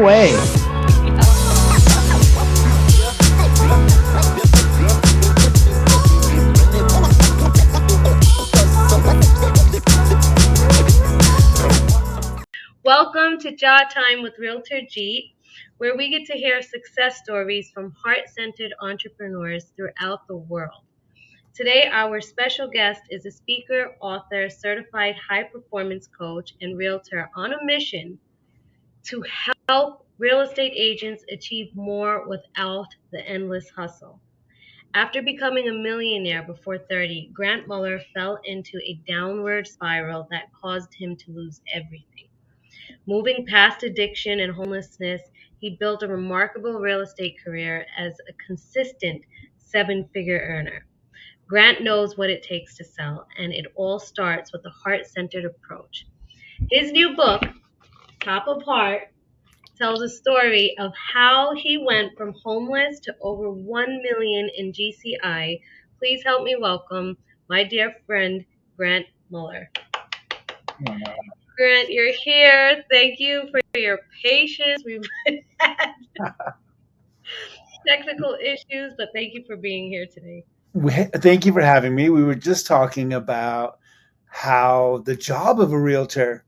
away. Welcome to Jaw Time with Realtor Jeet, where we get to hear success stories from heart-centered entrepreneurs throughout the world. Today, our special guest is a speaker, author, certified high-performance coach, and realtor on a mission to help real estate agents achieve more without the endless hustle. After becoming a millionaire before 30, Grant Muller fell into a downward spiral that caused him to lose everything. Moving past addiction and homelessness, he built a remarkable real estate career as a consistent seven-figure earner. Grant knows what it takes to sell, and it all starts with a heart-centered approach. His new book, Top of Heart, tells a story of how he went from homeless to over 1 million in GCI. Please help me welcome my dear friend, Grant Muller. Grant, you're here. Thank you for your patience. We've had technical issues, but thank you for being here today. Thank you for having me. We were just talking about how the job of a realtor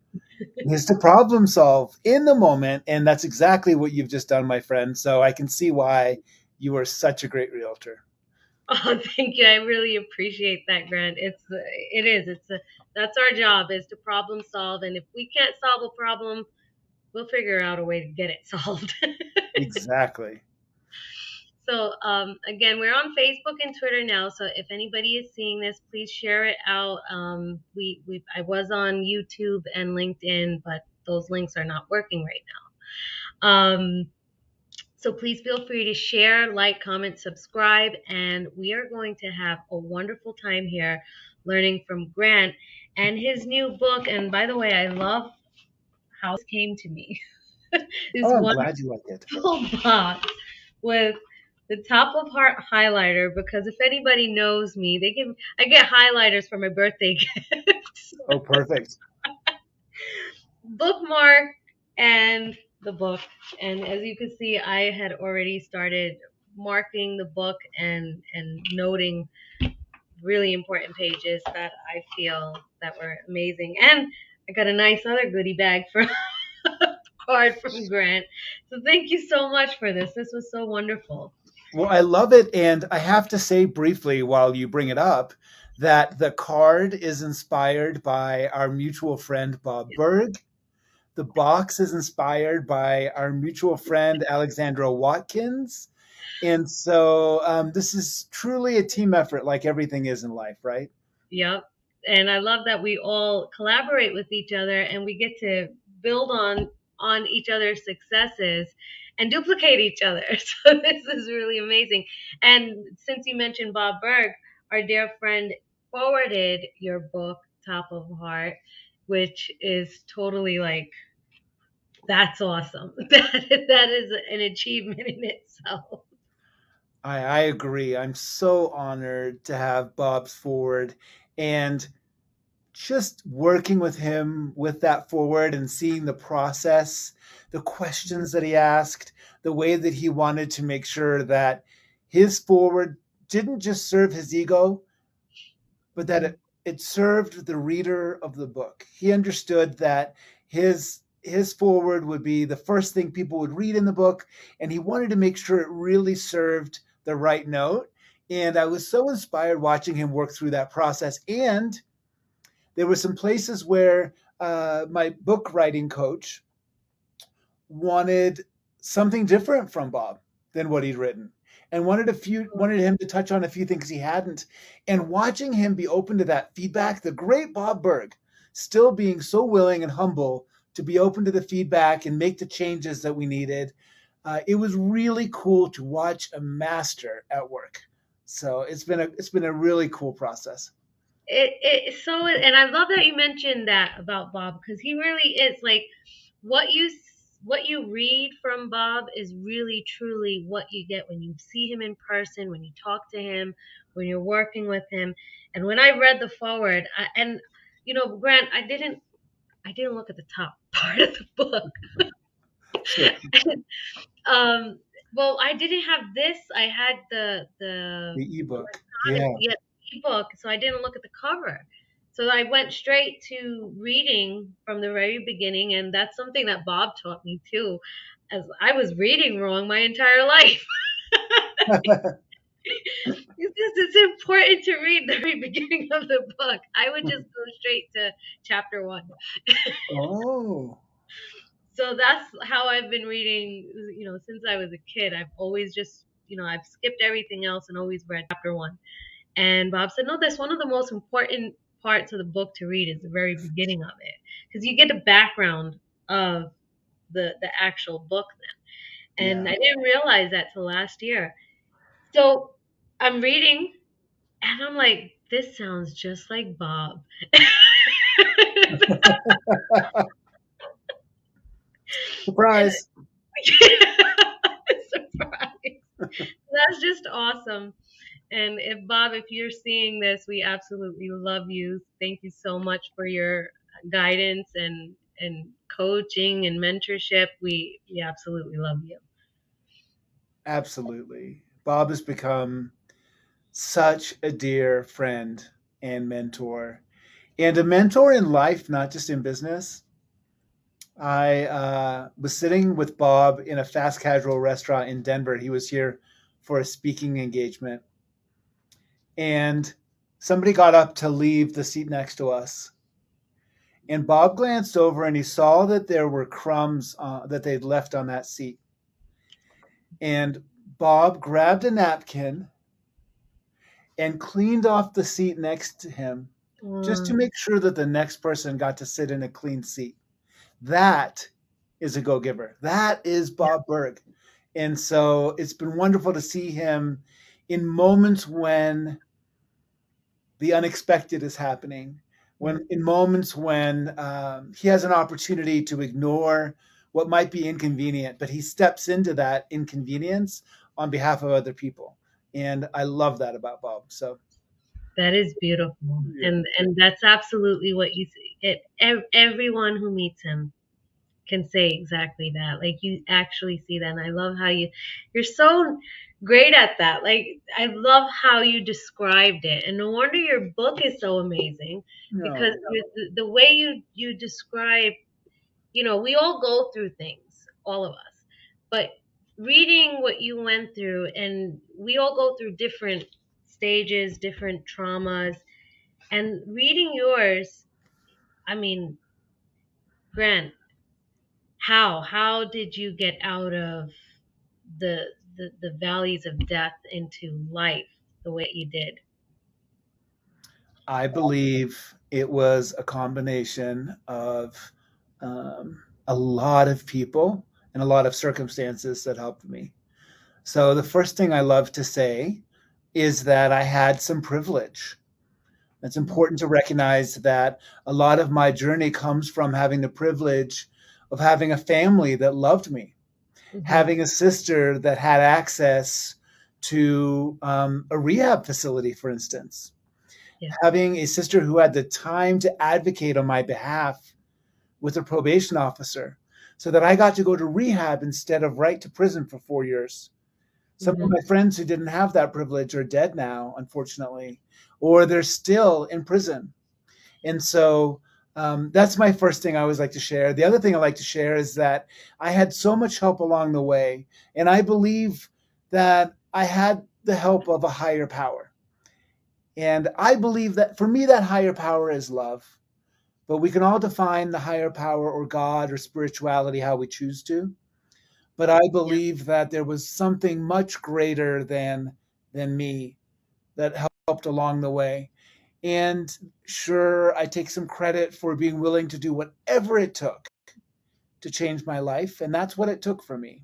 is to problem solve in the moment. And that's exactly what you've just done, my friend. So I can see why you are such a great realtor. Oh, thank you. I really appreciate that, Grant. That's our job is to problem solve. And if we can't solve a problem, we'll figure out a way to get it solved. Exactly. So again, we're on Facebook and Twitter now. So if anybody is seeing this, please share it out. I was on YouTube and LinkedIn, but those links are not working right now. So please feel free to share, like, comment, subscribe, and we are going to have a wonderful time here learning from Grant and his new book. And by the way, I love how this came to me. This Oh, I'm wonderful glad you like it. box with the top of heart highlighter, because if anybody knows me, I get highlighters for my birthday gifts. Oh, perfect. Bookmark and the book. And as you can see, I had already started marking the book and noting really important pages that I feel that were amazing. And I got a nice other goodie bag for card from Grant. So thank you so much for this. This was so wonderful. Well, I love it. And I have to say briefly while you bring it up that the card is inspired by our mutual friend, Bob Berg. The box is inspired by our mutual friend, Alexandra Watkins. And so this is truly a team effort, like everything is in life, right? Yep. And I love that we all collaborate with each other and we get to build on each other's successes and duplicate each other. So this is really amazing. And since you mentioned Bob Berg, our dear friend forwarded your book, Top of Heart, which is totally like that's awesome. That is an achievement in itself. I agree. I'm so honored to have Bob's forward and just working with him with that forward and seeing the process, the questions that he asked, the way that he wanted to make sure that his forward didn't just serve his ego, but that it served the reader of the book. He understood that his forward would be the first thing people would read in the book, and he wanted to make sure it really served the right note. And I was so inspired watching him work through that process. And there were some places where my book writing coach wanted something different from Bob than what he'd written and wanted him to touch on a few things he hadn't. And watching him be open to that feedback, the great Bob Berg, still being so willing and humble to be open to the feedback and make the changes that we needed. It was really cool to watch a master at work. So it's been a really cool process. And I love that you mentioned that about Bob, because he really is like what you what you read from Bob is really truly what you get when you see him in person, when you talk to him, when you're working with him. And when I read the forward, and Grant, I didn't look at the top part of the book. Sure. um, well, I didn't have this. I had the The ebook. electronic, Yeah. yeah, ebook, so I didn't look at the cover. So I went straight to reading from the very beginning, and that's something that Bob taught me too, as I was reading wrong my entire life. It's important to read the very beginning of the book. I would just go straight to chapter one. Oh, So that's how I've been reading, since I was a kid. I've always just, I've skipped everything else and always read chapter one. And Bob said, no, that's one of the most important parts of the book to read is the very beginning of it. Because you get the background of the actual book then. And yeah. I didn't realize that till last year. So I'm reading and I'm like, this sounds just like Bob. And Surprise. surprise. That's just awesome. And if Bob, if you're seeing this, we absolutely love you. Thank you so much for your guidance and coaching and mentorship. We absolutely love you. Absolutely. Bob has become such a dear friend and a mentor in life, not just in business. I was sitting with Bob in a fast casual restaurant in Denver. He was here for a speaking engagement, and somebody got up to leave the seat next to us. And Bob glanced over and he saw that there were crumbs that they'd left on that seat. And Bob grabbed a napkin and cleaned off the seat next to him just to Mm, make sure that the next person got to sit in a clean seat. That is a go giver. That is Bob Berg. And so it's been wonderful to see him in moments when the unexpected is happening, mm. when in moments when he has an opportunity to ignore what might be inconvenient, but he steps into that inconvenience on behalf of other people. And I love that about Bob. So, That is beautiful, yeah. and that's absolutely what you see. Everyone who meets him can say exactly that. Like you actually see that, and I love how you're so great at that. Like I love how you described it, and no wonder your book is so amazing because No, the way you describe, we all go through things, all of us, but reading what you went through, and we all go through different stages, different traumas, and reading yours, I mean, Grant, how did you get out of the valleys of death into life the way you did? I believe it was a combination of a lot of people and a lot of circumstances that helped me. So, the first thing I love to say is that I had some privilege. It's important to recognize that a lot of my journey comes from having the privilege of having a family that loved me, Mm-hmm. having a sister that had access to a rehab facility, for instance, Yeah. having a sister who had the time to advocate on my behalf with a probation officer so that I got to go to rehab instead of right to prison for 4 years. Some of Mm-hmm. my friends who didn't have that privilege are dead now, unfortunately, or they're still in prison. And so that's my first thing I always like to share. The other thing I like to share is that I had so much help along the way. And I believe that I had the help of a higher power. And I believe that for me, that higher power is love. But we can all define the higher power or God or spirituality how we choose to. But I Yeah. believe that there was something much greater than me that helped along the way. And sure, I take some credit for being willing to do whatever it took to change my life. And that's what it took for me.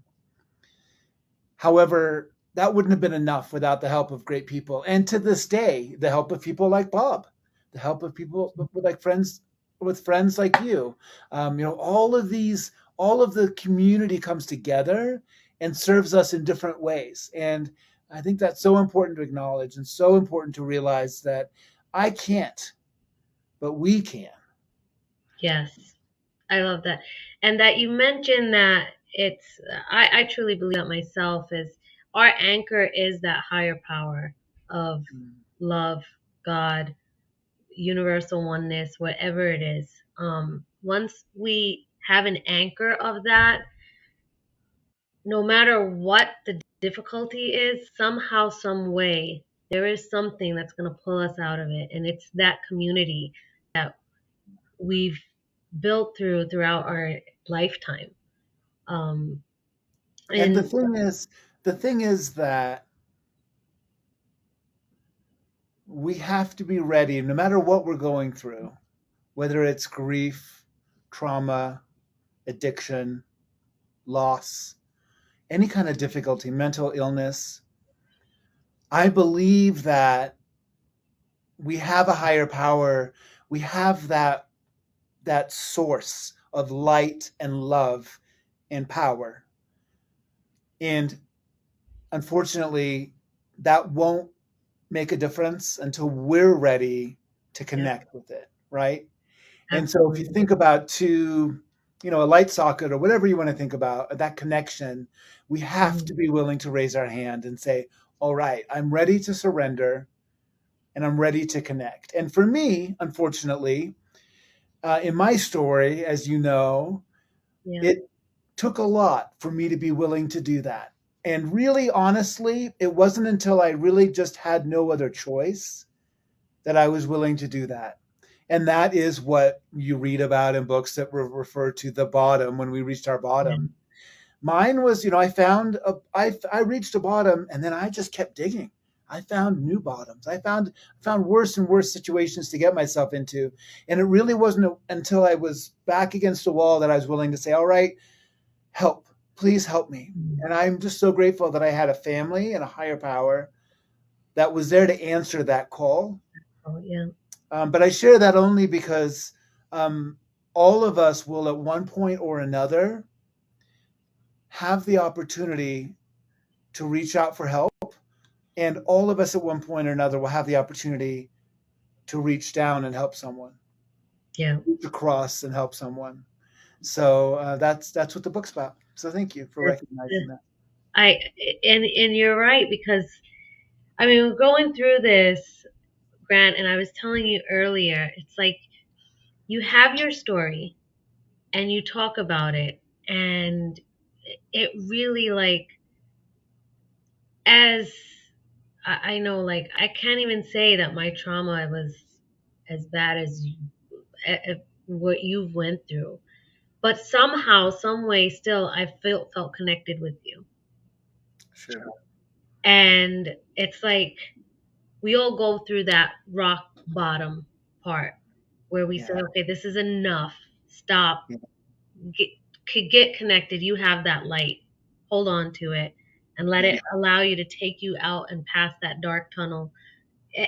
However, that wouldn't have been enough without the help of great people. And to this day, the help of people like Bob, the help of people like friends, with friends like you. All of the community comes together and serves us in different ways. And I think that's so important to acknowledge and so important to realize that I can't, but we can. Yes. I love that. And that you mentioned that it's I truly believe that myself is our anchor is that higher power of Mm. love, God, universal oneness, whatever it is. Once we have an anchor of that, no matter what the difficulty is, somehow, some way, there is something that's going to pull us out of it, and it's that community that we've built throughout our lifetime. Um, And and the thing is that we have to be ready no matter what we're going through, whether it's grief, trauma, addiction, loss, any kind of difficulty, mental illness. I believe that we have a higher power. We have that source of light and love and power. And unfortunately, that won't make a difference until we're ready to yeah, connect with it, right? And so if you absolutely. think about a light socket or whatever you want to think about, that connection, we have Mhm. to be willing to raise our hand and say, all right, I'm ready to surrender and I'm ready to connect. And for me, unfortunately, in my story, as you know, Yeah. it took a lot for me to be willing to do that. And really, honestly, it wasn't until I really just had no other choice that I was willing to do that. And that is what you read about in books that refer to the bottom when we reached our Yeah. bottom. Mine was, I reached a bottom and then I just kept digging. I found new bottoms. I found worse and worse situations to get myself into. And it really wasn't until I was back against the wall that I was willing to say, all right, help, please help me. Mhm. And I'm just so grateful that I had a family and a higher power that was there to answer that call. Oh, yeah. But I share that only because um, all of us will, at one point or another, have the opportunity to reach out for help. And all of us, at one point or another, will have the opportunity to reach down and help someone, Yeah. reach across and help someone. So that's what the book's about. So thank you for That's, recognizing that. I and you're right, because I mean, we're going through this, Grant, and I was telling you earlier, it's like you have your story and you talk about it, and it really, like, as I know, like, I can't even say that my trauma was as bad as what you've went through, but somehow, some way, still, I felt connected with you. Sure. And it's like we all go through that rock bottom part where we say, Yeah. okay, this is enough. Stop. Yeah. Get, get connected. You have that light. Hold on to it and let Yeah. it allow you to take you out and past that dark tunnel.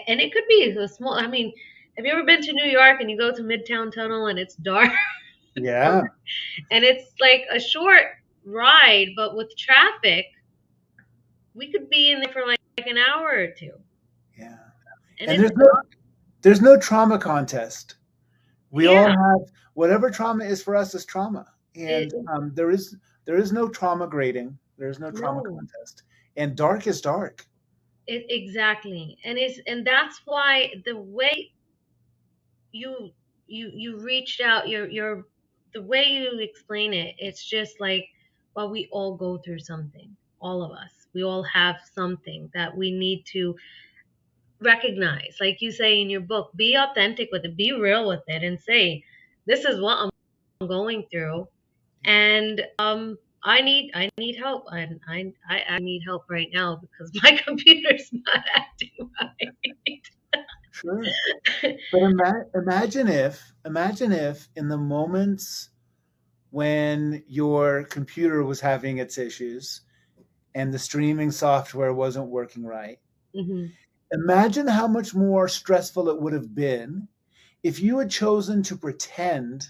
And it could be a small, I mean, have you ever been to New York and you go to Midtown Tunnel and it's dark Yeah. and it's like a short ride, but with traffic, we could be in there for like an hour or two. Yeah. And And it's there's no trauma contest. We all yeah, have whatever trauma is for us is trauma, and it, there is no trauma grading. There is no trauma no, contest, and dark is dark. exactly. And that's why the way you you reached out, your the way you explain it, it's just like, well, we all go through something. All of us. We all have something that we need to recognize. Like you say in your book, be authentic with it, be real with it, and say, this is what I'm going through, and I need help. I need help right now because my computer's not acting right. Sure, but imagine if in the moments when your computer was having its issues and the streaming software wasn't working right, Hmm. imagine how much more stressful it would have been if you had chosen to pretend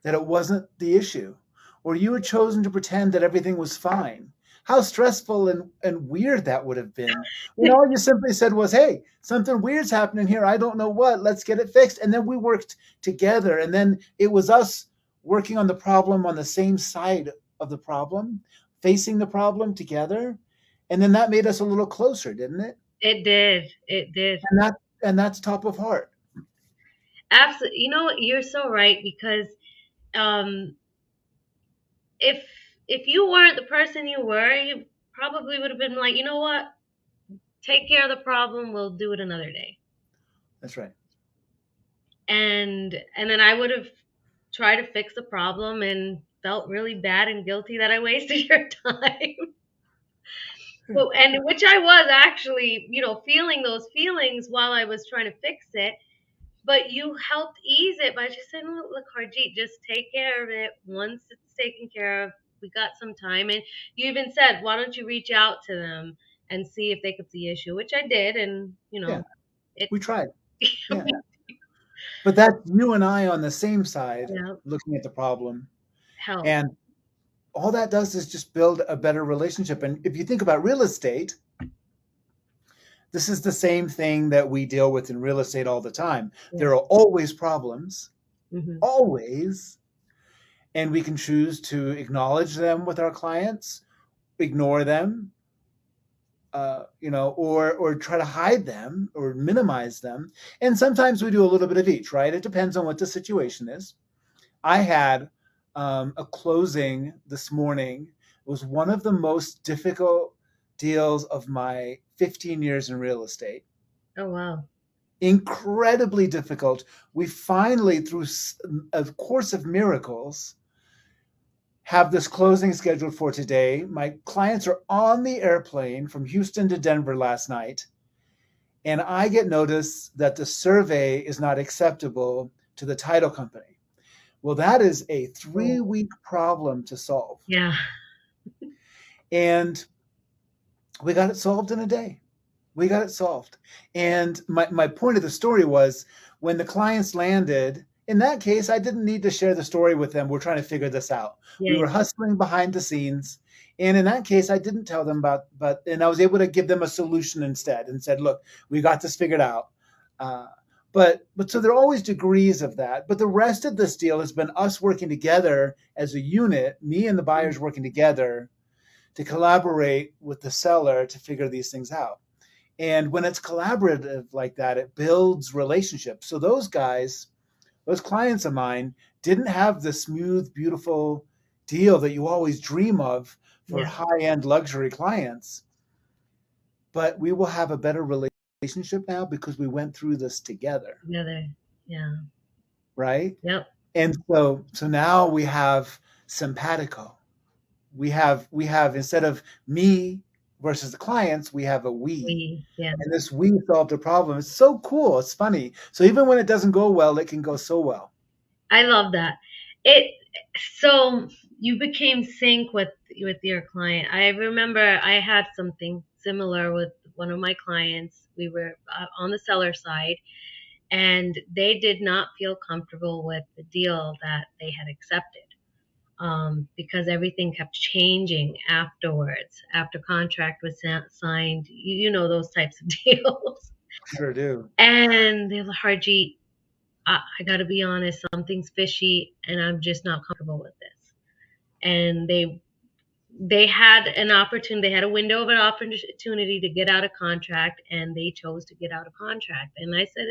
that it wasn't the issue, or you had chosen to pretend that everything was fine. How stressful and weird that would have been. When all you simply said was, hey, something weird's happening here. I don't know what. Let's get it fixed. And then we worked together. And then it was us working on the problem on the same side of the problem, facing the problem together. And then that made us a little closer, didn't it? It did. It did. And that's top of heart. Absolutely. You know what? You're so right because um, if if you weren't the person you were, you probably would have been like, you know what? Take care of the problem. We'll do it another day. That's right. And then I would have tried to fix the problem and felt really bad and guilty that I wasted your time. Well, and which I was actually, feeling those feelings while I was trying to fix it. But you helped ease it by just saying, look, Harjeet, just take care of it. Once it's taken care of, we got some time. And you even said, why don't you reach out to them and see if they could see issue, which I did. And, Yeah, it, we tried. Yeah. But that's you and I on the same side yeah, looking at the problem. help. And all that does is just build a better relationship. And if you think about real estate, this is the same thing that we deal with in real estate all the time. Yeah. There are always problems, Hmm. always. And we can choose to acknowledge them with our clients, ignore them, or try to hide them or minimize them. And sometimes we do a little bit of each, right? It depends on what the situation is. I had a closing this morning. It was one of the most difficult deals of my 15 years in real estate. Oh, wow. Incredibly difficult. We finally, through a course of miracles, have this closing scheduled for today. My clients are on the airplane from Houston to Denver last night, and I get notice that the survey is not acceptable to the title company. Well, that is a Oh, 3-week problem to solve. yeah. And we got it solved in a day. We got it solved. And my point of the story was when the clients landed, in that case, I didn't need to share the story with them. We're trying to figure this out. We Yeah. were hustling behind the scenes. And in that case, I didn't tell them and I was able to give them a solution instead and said, look, we got this figured out. Uh, but so there are always degrees of that. But the rest of this deal has been us working together as a unit, me and the buyers working together to collaborate with the seller to figure these things out. And when it's collaborative like that, it builds relationships. So those guys, those clients of mine, didn't have the smooth, beautiful deal that you always dream of for Yeah. high end luxury clients. But we will have a better relationship now because we went through this together, Together. Yeah. right? Yep. And so now we have simpatico. We have instead of me versus the clients, we have a we. Yeah. And this we solved a problem. It's so cool. It's funny. So even when it doesn't go well, it can go so well. I love that. It so you became sync with your client. I remember I had something similar with one of my clients. We were on the seller side, and they did not feel comfortable with the deal that they had accepted because everything kept changing afterwards. After contract was signed, you know those types of deals. Sure do. And they were Harjeet, I got to be honest, something's fishy, and I'm just not comfortable with this. And they had an opportunity, they had a window of an opportunity to get out of contract, and they chose to get out of contract. And I said,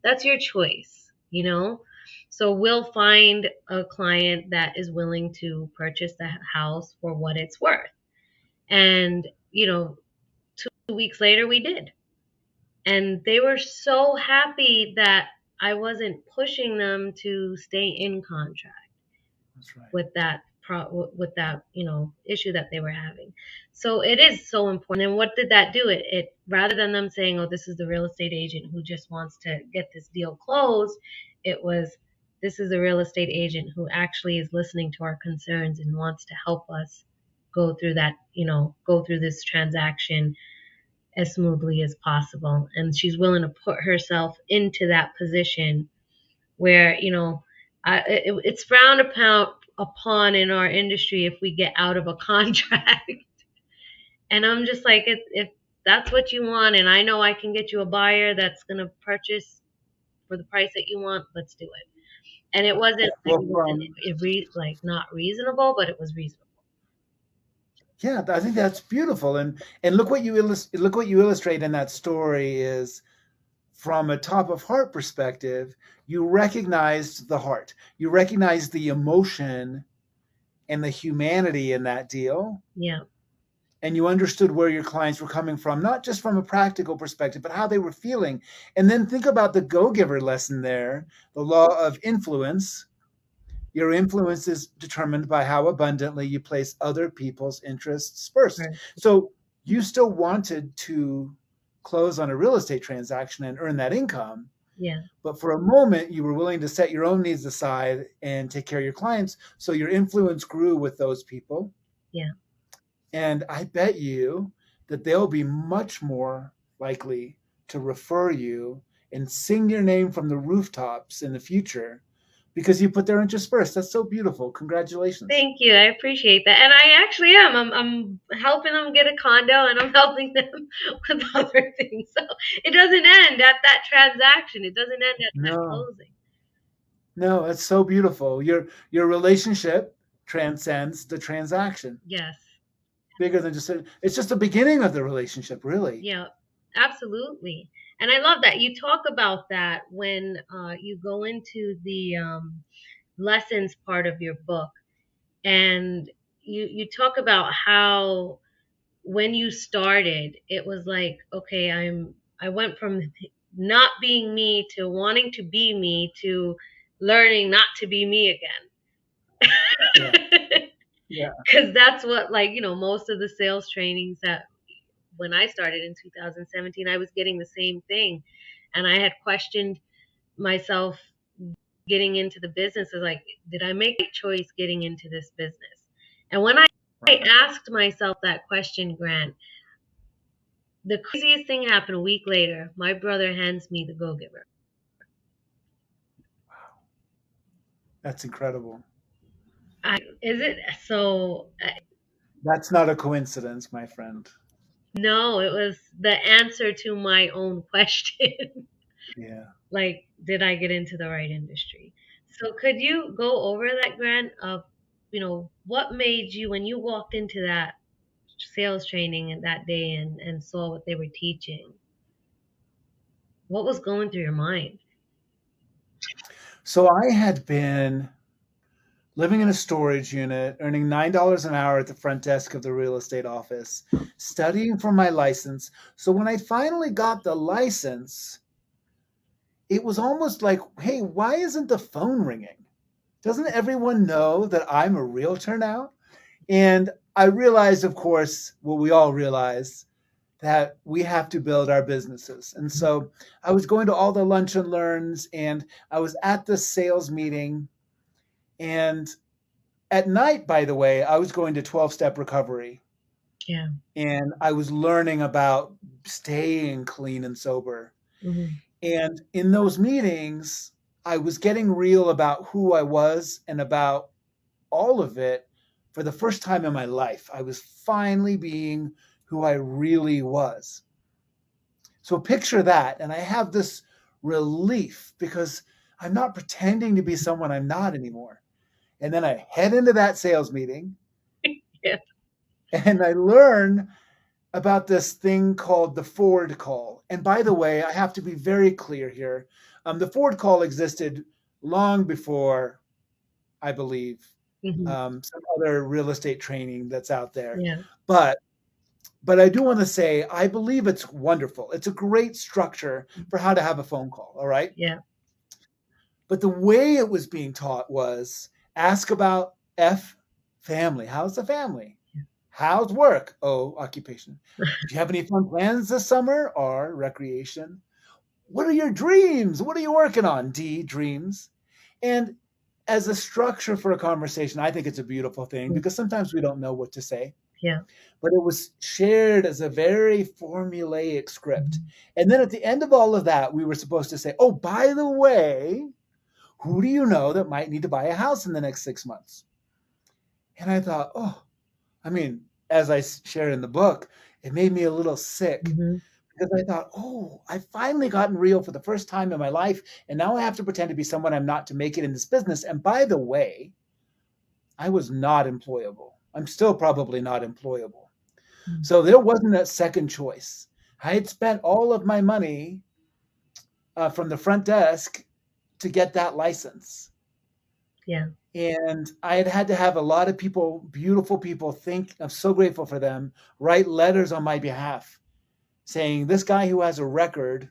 that's your choice, you know. So we'll find a client that is willing to purchase the house for what it's worth. And 2 weeks later, we did, and they were so happy that I wasn't pushing them to stay in contract That's right. with that issue that they were having. So it is so important. And what did that do? It rather than them saying, "Oh, this is the real estate agent who just wants to get this deal closed," it was, "This is a real estate agent who actually is listening to our concerns and wants to help us go through this transaction as smoothly as possible." And she's willing to put herself into that position where, it's frowned upon in our industry if we get out of a contract. And I'm just like, if that's what you want, and I know I can get you a buyer that's going to purchase for the price that you want, let's do it. and it wasn't like Well, it wasn't like not reasonable, but it was reasonable. yeah, I think that's beautiful. And look what look what you illustrate in that story is from a top of heart perspective, you recognized the heart. You recognized the emotion and the humanity in that deal. Yeah, And you understood where your clients were coming from, not just from a practical perspective, but how they were feeling. And then think about the go giver lesson there, the law of influence. Your influence is determined by how abundantly you place other people's interests first. right. So you still wanted to close on a real estate transaction and earn that income. Yeah, But for a moment, you were willing to set your own needs aside and take care of your clients. So your influence grew with those people. yeah. And I bet you that they'll be much more likely to refer you and sing your name from the rooftops in the future because you put their interests first. That's so beautiful. Congratulations. Thank you. I appreciate that. And I actually am. I'm helping them get a condo and I'm helping them with other things. So it doesn't end at that transaction. It doesn't end at that No, closing. no, it's so beautiful. Your relationship transcends the transaction. Yes. Bigger than just it's just the beginning of the relationship, really. Yeah. Absolutely. And I love that you talk about that when you go into the lessons part of your book, and you talk about how when you started, it was like, okay, I went from not being me to wanting to be me to learning not to be me Yeah. again. Yeah. Because that's what, like, most of the sales trainings that when I started in 2017, I was getting the same thing. And I had questioned myself getting into the business. Is like, did I make a choice getting into this business? And when I Right. asked myself that question, Grant, the craziest thing happened a week later. My brother hands me the Go Giver. That's incredible. Is it so? That's not a coincidence, my friend. No, it was the answer to my own question. Yeah. Like, did I get into the right industry? So, could you go over that, Grant, of, what made you, when you walked into that sales training and that day and saw what they were teaching, what was going through your mind? So I had been living in a storage unit, earning $9 an hour at the front desk of the real estate office, studying for my license. So when I finally got the license, it was almost like, hey, why isn't the phone ringing? Doesn't everyone know that I'm a realtor now? And I realized, of course, what we all realize, that we have to build our businesses. And so I was going to all the lunch and learns and I was at the sales meeting. And at night, by the way, I was going to 12-step recovery Yeah. and I was learning about staying clean and sober. Hmm. And in those meetings, I was getting real about who I was and about all of it for the first time in my life. I was finally being who I really was. So picture that. And I have this relief because I'm not pretending to be someone I'm not anymore. And then I head into that sales meeting Yeah. and I learn about this thing called the Ford call. And by the way, I have to be very clear here. The Ford call existed long before, I believe, Hmm. some other real estate training that's out there. Yeah. But but I do want to say I believe it's wonderful. It's a great structure for how to have a phone call. All right. Yeah. But the way it was being taught was ask about F family. How's the family? How's work? O occupation. Do you have any fun plans this summer? R recreation. What are your dreams? What are you working on? D dreams. And as a structure for a conversation, I think it's a beautiful thing because sometimes we don't know what to say. Yeah. But it was shared as a very formulaic script. And then at the end of all of that, we were supposed to say, oh, by the way, who do you know that might need to buy a house in the next 6 months? And I thought, oh, I mean, as I shared in the book, it made me a little sick Hmm. because I thought, oh, I've finally gotten real for the first time in my life. And now I have to pretend to be someone I'm not to make it in this business. And by the way, I was not employable. I'm still probably not employable. Mm. So there wasn't a second choice. I had spent all of my money from the front desk to get that license. Yeah. And I had had to have a lot of people, beautiful people, think I'm so grateful for them, write letters on my behalf saying this guy who has a record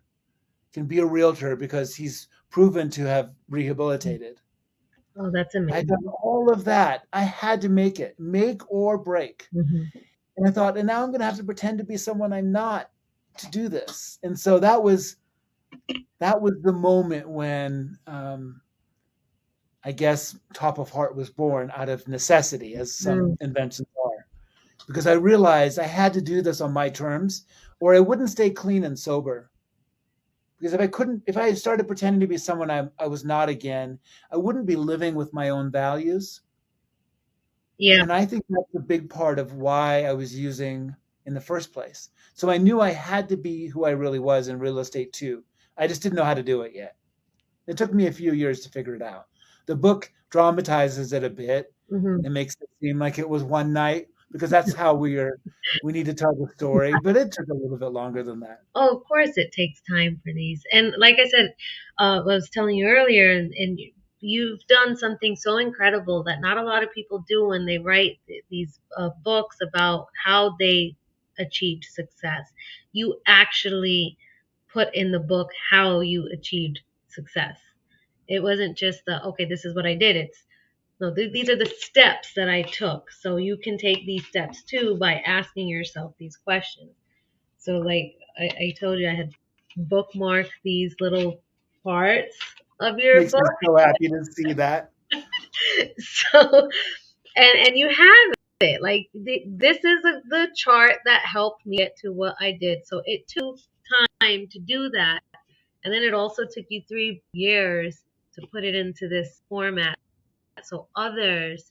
can be a realtor because he's proven to have rehabilitated. Oh, that's I'd amazing. done all of that. I had to make it, make or break. Hmm. And I thought, and now I'm going to have to pretend to be someone I'm not to do this. And so that was the moment when I guess Top of Heart was born out of necessity, as some Mm. inventions are, because I realized I had to do this on my terms, or I wouldn't stay clean and sober. Because if I had started pretending to be someone I was not again, I wouldn't be living with my own values. Yeah. And I think that's a big part of why I was using in the first place. So I knew I had to be who I really was in real estate too. I just didn't know how to do it yet. It took me a few years to figure it out. The book dramatizes it a bit Hmm. and makes it seem like it was one night because that's how we need to tell the story, but it took a little bit longer than that. Oh, of course it takes time for these. And like I said, I was telling you earlier, and you've done something so incredible that not a lot of people do when they write these books about how they achieved success. You actually put in the book how you achieved success. It wasn't just the, okay, this is what I did. It's, no, these are the steps that I took. So you can take these steps too by asking yourself these questions. So, like I told you, I had bookmarked these little parts of your Makes book. me so happy to see that. So, and you have it. Like this is the chart that helped me get to what I did. So it took time to do that, and then it also took you 3 years to put it into this format, so others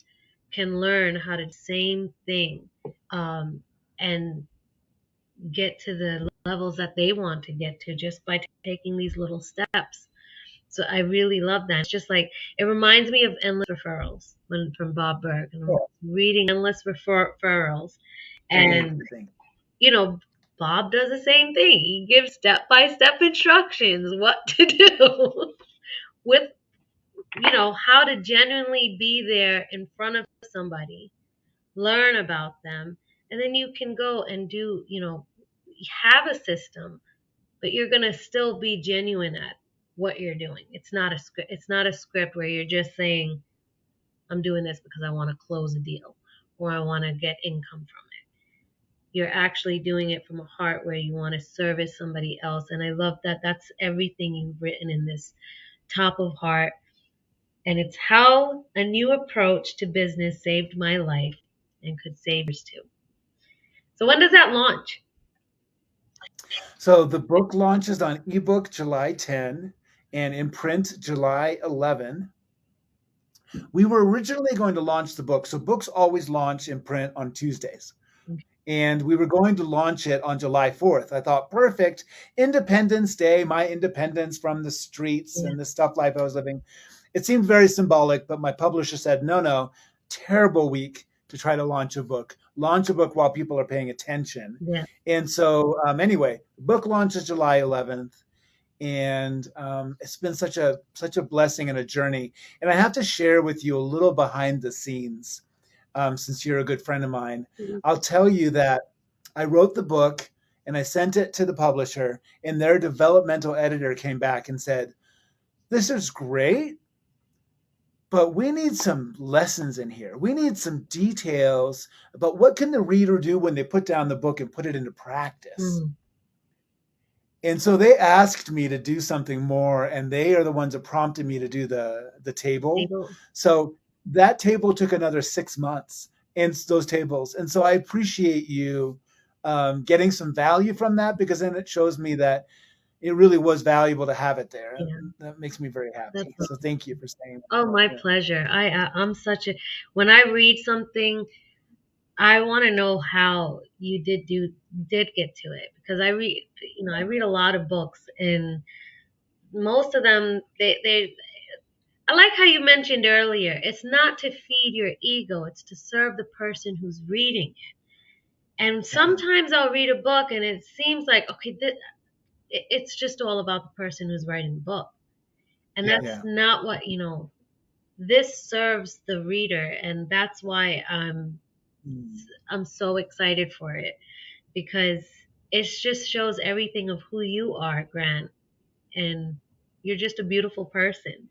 can learn how to do the same thing, and get to the levels that they want to get to just by taking these little steps. So I really love that. It's just like it reminds me of Endless Referrals when from Bob Berg, and I'm Oh, reading Endless Referrals, and amazing. you know Bob does the same thing. He gives step by step instructions what to do with how to genuinely be there in front of somebody, learn about them, and then you can go and do have a system, but you're going to still be genuine at what you're doing. It's not a script where you're just saying I'm doing this because I want to close a deal or I want to get income from it. You're actually doing it from a heart where you want to service somebody else. And I love that that's everything you've written in this Top of Heart. And it's how a new approach to business saved my life and could save yours too. So when does that launch? So the book launches on ebook July 10 and in print July 11. We were originally going to launch the book. So books always launch in print on Tuesdays. And we were going to launch it on July 4th. I thought, perfect, Independence Day, my independence from the streets Yeah, and the stuff life I was living. It seemed very symbolic, but my publisher said, no, no, terrible week to try to launch a book. Launch a book while people are paying attention. yeah. And so, anyway, the book launches July 11th, and it's been such a blessing and a journey. And I have to share with you a little behind the scenes, since you're a good friend of mine. I'll tell you that I wrote the book and I sent it to the publisher, and their developmental editor came back and said, "This is great, but we need some lessons in here. We need some details about what can the reader do when they put down the book and put it into practice." Mm. And so they asked me to do something more, and they are the ones that prompted me to do the table. Table. So that table took another 6 months, and those tables. And so I appreciate you getting some value from that, because then it shows me that it really was valuable to have it there, Yeah, and that makes me very that's happy. So thank you for saying Oh, my that. pleasure. I'm such a when I read something, I want to know how you did get to it, because I read a lot of books, and most of them they I like how you mentioned earlier, it's not to feed your ego, it's to serve the person who's reading. And Yeah, sometimes I'll read a book and it seems like, okay, it's just all about the person who's writing the book. And that's yeah. not what, this serves the reader. And that's why Mm. I'm so excited for it, because it just shows everything of who you are, Grant. And you're just a beautiful person.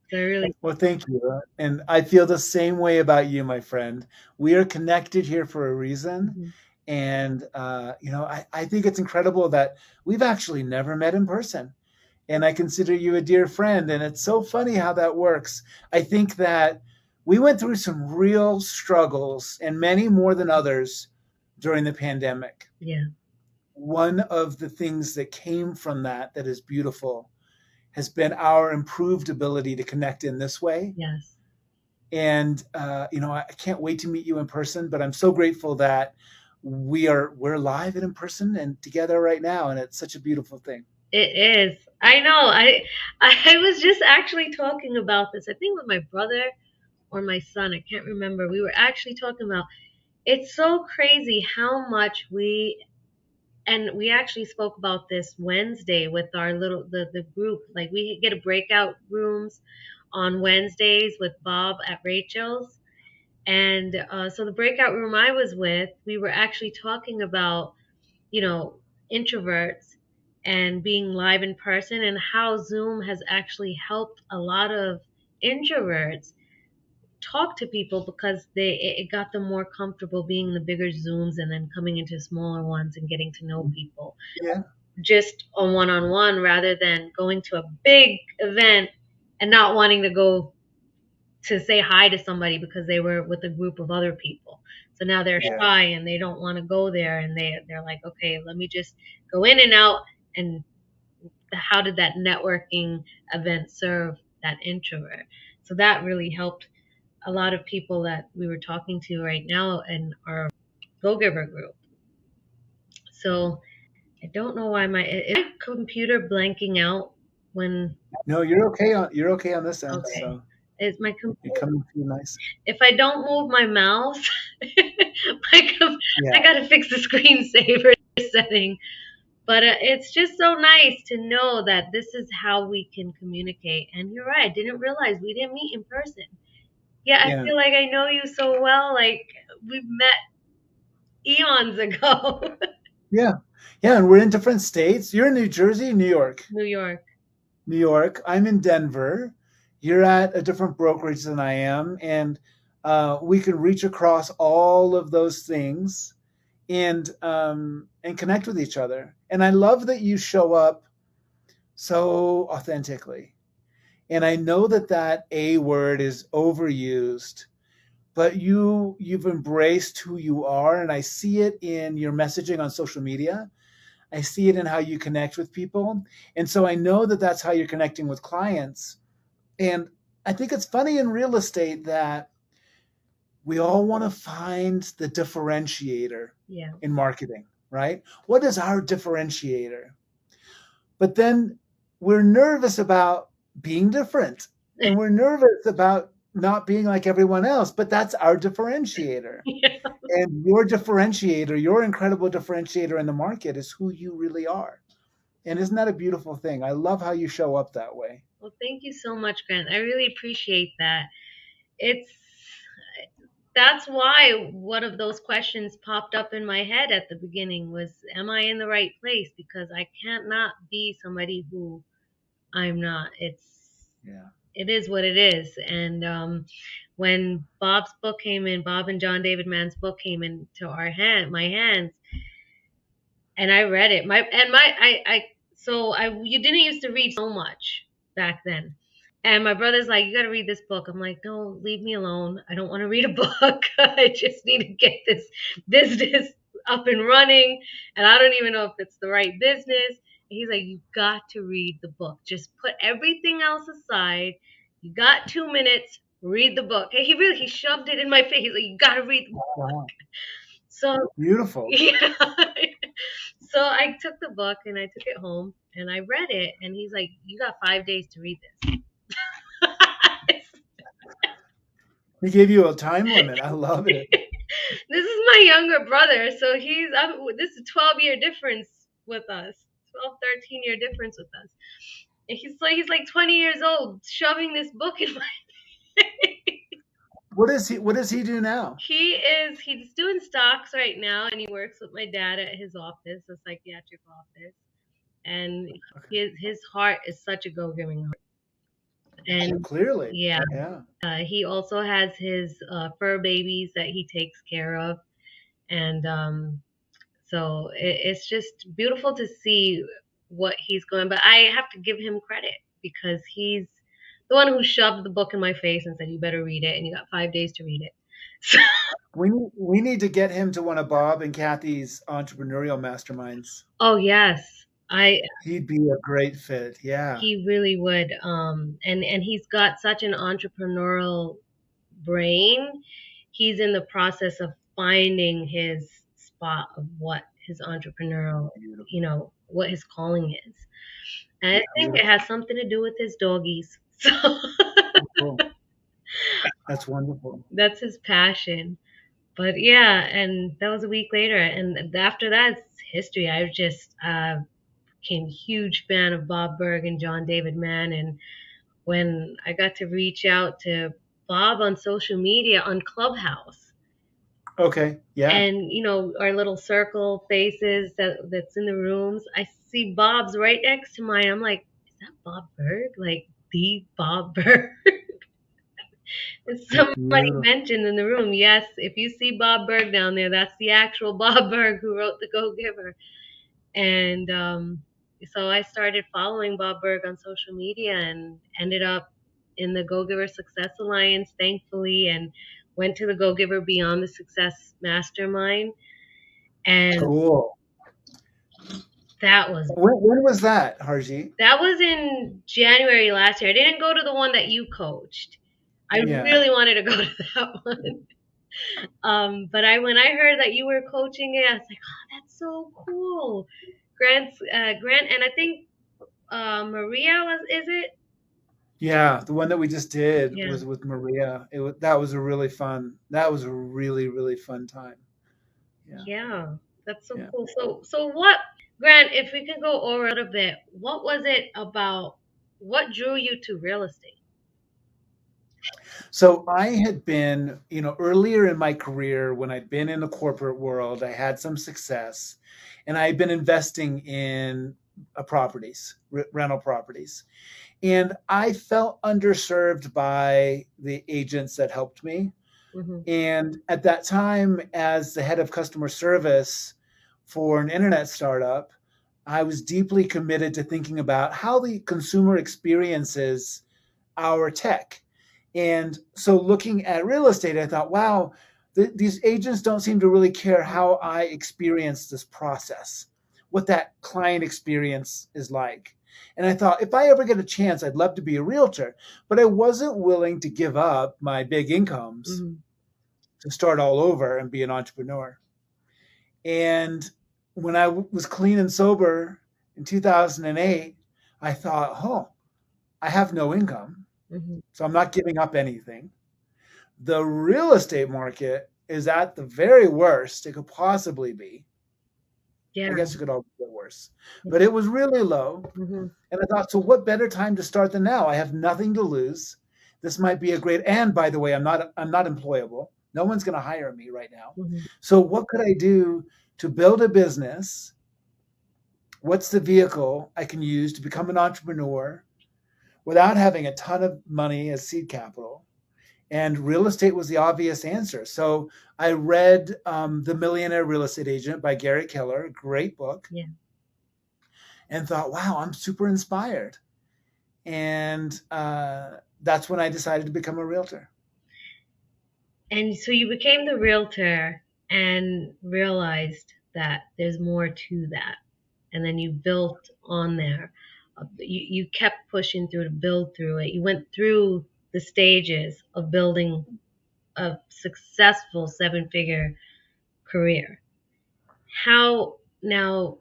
So I really, Well, thank you. And I feel the same way about you, my friend. We are connected here for a reason. mhm, And, I think it's incredible that we've actually never met in person. And I consider you a dear friend. And it's so funny how that works. I think that we went through some real struggles, and many more than others, during the pandemic. yeah, One of the things that came from that is beautiful has been our improved ability to connect in this way. yes. And I can't wait to meet you in person. But I'm so grateful that we're live and in person and together right now, and it's such a beautiful thing. It is. I know. I was just actually talking about this. I think with my brother or my son. I can't remember. We were actually talking about, it's so crazy how much we actually spoke about this Wednesday with our the group. Like, we get a breakout rooms on Wednesdays with Bob at Rachel's. And so the breakout room I was with, we were actually talking about, you know, introverts and being live in person, and how Zoom has actually helped a lot of introverts talk to people, because it got them more comfortable being in the bigger Zooms and then coming into smaller ones and getting to know people Yeah, just on one, rather than going to a big event and not wanting to go to say hi to somebody because they were with a group of other people. So now they're yeah, shy and they don't want to go there, and they're like, okay, let me just go in and out. And how did that networking event serve that introvert? So that really helped a lot of people that we were talking to right now in our Go Giver group. So I don't know why is my computer blanking out when, no, you're okay on this end, okay, so is my you're computer, coming through nice. if I don't move my mouse, Yeah, I gotta fix the screensaver setting. But it's just so nice to know that this is how we can communicate. And you're right, I didn't realize we didn't meet in person. Yeah, I yeah, feel like I know you so well. Like, we've met eons ago. yeah, yeah. And we're in different states. You're in New Jersey, New York. New York. New York. I'm in Denver. You're at a different brokerage than I am, and we can reach across all of those things and connect with each other. And I love that you show up so authentically. And I know that A word is overused, but you've embraced who you are, and I see it in your messaging on social media. I see it in how you connect with people. And so I know that that's how you're connecting with clients. And I think it's funny in real estate that we all want to find the differentiator Yeah. in marketing, right? What is our differentiator? But then we're nervous about being different, and we're nervous about not being like everyone else, but that's our differentiator. Yeah. And your differentiator, your incredible differentiator in the market is who you really are. And isn't that a beautiful thing? I love how you show up that way. Well, thank you so much, Grant. I really appreciate that. It's That's why one of those questions popped up in my head at the beginning was, am I in the right place? Because I can't not be somebody who I'm not. Yeah. It is what it is. And when Bob's book came in, Bob and John David Mann's book came into my hands, and I read it. You didn't used to read so much back then. And my brother's like, you got to read this book. I'm like, no, leave me alone. I don't want to read a book. I just need to get this business up and running. And I don't even know if it's the right business. And he's like, you got to read the book. Just put everything else aside. You got 2 minutes. read the book. And he shoved it in my face. He's like, you gotta read the book. Wow. So Beautiful. yeah. So I took the book and I took it home and I read it and he's like, you got 5 days to read this. He gave you a time limit. I love it. This is my younger brother, so this is a 12-year difference with us. 12, 13-year difference with us. And he's like 20 years old, shoving this book in my What does he do now? he's doing stocks right now and he works with my dad at his office, a psychiatric office. And Okay. his heart is such a go-giving heart. And Clearly. yeah, Yeah. he also has his fur babies that he takes care of. And so it's just beautiful to see what he's going. But I have to give him credit because he's the one who shoved the book in my face and said, "You better read it, and you got 5 days to read it." So, We need to get him to one of Bob and Kathy's entrepreneurial masterminds. oh yes, I He'd be a great fit. Yeah. he really would. And he's got such an entrepreneurial brain. He's in the process of finding his spot of what his entrepreneurial, Beautiful. what his calling is. And I think it Beautiful. has something to do with his doggies. So Cool. That's wonderful. that's his passion. But yeah, and that was a week later. And after that, it's history. I just became a huge fan of Bob Berg and John David Mann. And when I got to reach out to Bob on social media on Clubhouse, Okay. Yeah. and our little circle faces that's in the rooms, I see Bob's right next to mine. I'm like, is that Bob Berg? Like the Bob Berg? And somebody Beautiful. mentioned in the room, yes, if you see Bob Berg down there, that's the actual Bob Berg who wrote The Go Giver. And so I started following Bob Berg on social media and ended up in the Go Giver Success Alliance, thankfully, and went to the Go Giver Beyond the Success Mastermind. And Cool. that was When was that, Harjeet? that was in January last year. I didn't go to the one that you coached. I Yeah. really wanted to go to that one. But when I heard that you were coaching it, I was like, oh, that's so cool. Grant, and I think Maria is it? Yeah, the one that we just did Yeah, was with Maria. That was a really fun. That was a really really fun time. Yeah. yeah, that's so Yeah. cool. So what, Grant? If we can go over it a bit, what was it about? What drew you to real estate? So I had been, earlier in my career when I'd been in the corporate world, I had some success, and I had been investing in properties, rental properties. And I felt underserved by the agents that helped me. Hmm. And at that time, as the head of customer service for an internet startup, I was deeply committed to thinking about how the consumer experiences our tech. And so looking at real estate, I thought, wow, these agents don't seem to really care how I experience this process, what that client experience is like. And I thought, if I ever get a chance, I'd love to be a realtor, but I wasn't willing to give up my big incomes Hmm. to start all over and be an entrepreneur. And when I was clean and sober in 2008, I thought, oh, I have no income, Hmm. so I'm not giving up anything. The real estate market is at the very worst it could possibly be. I Yeah. guess it could always get worse, but it was really low. Hmm. And I thought, so what better time to start than now? I have nothing to lose. This might be a great. And by the way, I'm not employable. No one's going to hire me right now. Hmm. So what could I do to build a business? What's the vehicle I can use to become an entrepreneur without having a ton of money as seed capital? And real estate was the obvious answer. So I read The Millionaire Real Estate Agent by Gary Keller, a great book, Yeah. and thought, wow, I'm super inspired. And that's when I decided to become a realtor. And so you became the realtor and realized that there's more to that. And then you built on there. You kept pushing through to build through it. You went through the stages of building a successful seven-figure career. How now,